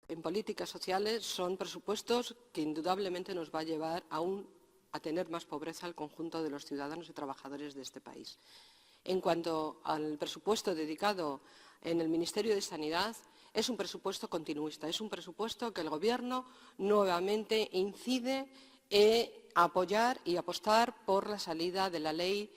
En políticas sociales son presupuestos que indudablemente nos va a llevar a tener más pobreza al conjunto de los ciudadanos y trabajadores de este país. En cuanto al presupuesto dedicado en el Ministerio de Sanidad, es un presupuesto continuista, es un presupuesto que el Gobierno nuevamente incide en apoyar y apostar por la salida de la ley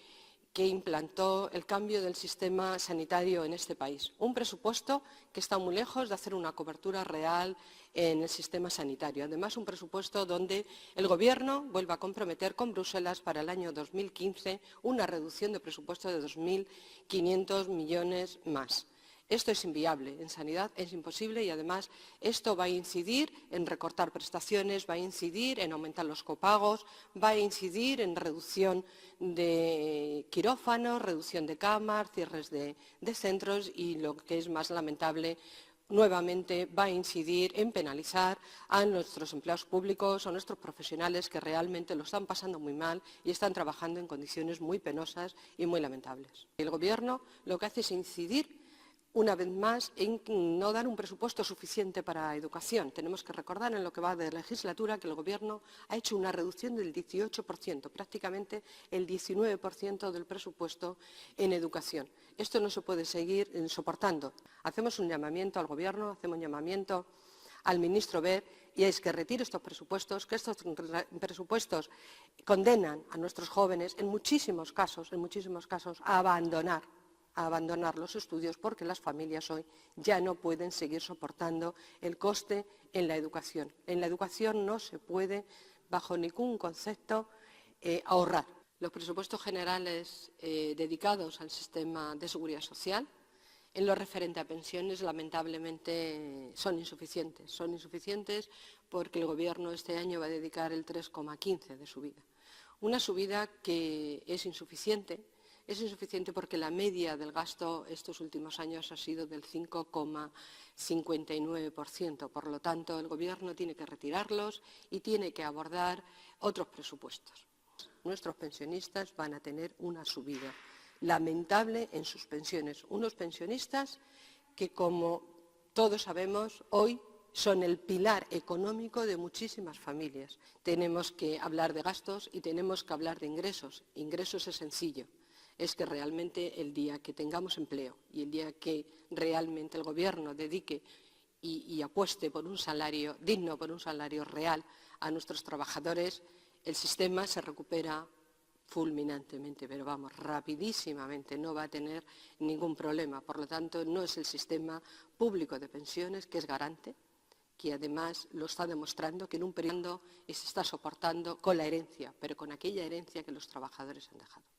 que implantó el cambio del sistema sanitario en este país. Un presupuesto que está muy lejos de hacer una cobertura real en el sistema sanitario. Además, un presupuesto donde el Gobierno vuelve a comprometer con Bruselas para el año 2015 una reducción de presupuesto de 2.500 millones más. Esto es inviable, en sanidad es imposible y además esto va a incidir en recortar prestaciones, va a incidir en aumentar los copagos, va a incidir en reducción de quirófanos, reducción de camas, cierres de centros y, lo que es más lamentable, nuevamente va a incidir en penalizar a nuestros empleados públicos, a nuestros profesionales que realmente lo están pasando muy mal y están trabajando en condiciones muy penosas y muy lamentables. El Gobierno lo que hace es incidir una vez más en no dar un presupuesto suficiente para educación. Tenemos que recordar en lo que va de legislatura que el Gobierno ha hecho una reducción del 18%, prácticamente el 19% del presupuesto en educación. Esto no se puede seguir soportando. Hacemos un llamamiento al Gobierno, hacemos un llamamiento al ministro Wert, y es que retire estos presupuestos, que estos presupuestos condenan a nuestros jóvenes en muchísimos casos, a abandonar los estudios porque las familias hoy ya no pueden seguir soportando el coste en la educación. En la educación no se puede, bajo ningún concepto, ahorrar. Los presupuestos generales dedicados al sistema de seguridad social, en lo referente a pensiones, lamentablemente son insuficientes. Son insuficientes porque el Gobierno este año va a dedicar el 3,15% de subida. Una subida que es insuficiente. Es insuficiente porque la media del gasto estos últimos años ha sido del 5,59%. Por lo tanto, el Gobierno tiene que retirarlos y tiene que abordar otros presupuestos. Nuestros pensionistas van a tener una subida lamentable en sus pensiones. Unos pensionistas que, como todos sabemos, hoy son el pilar económico de muchísimas familias. Tenemos que hablar de gastos y tenemos que hablar de ingresos. Ingresos es sencillo. Es que realmente el día que tengamos empleo y el día que realmente el Gobierno dedique y apueste por un salario digno, por un salario real a nuestros trabajadores, el sistema se recupera fulminantemente, pero vamos, rapidísimamente, no va a tener ningún problema. Por lo tanto, no es el sistema público de pensiones que es garante, que además lo está demostrando, que en un periodo se está soportando con la herencia, pero con aquella herencia que los trabajadores han dejado.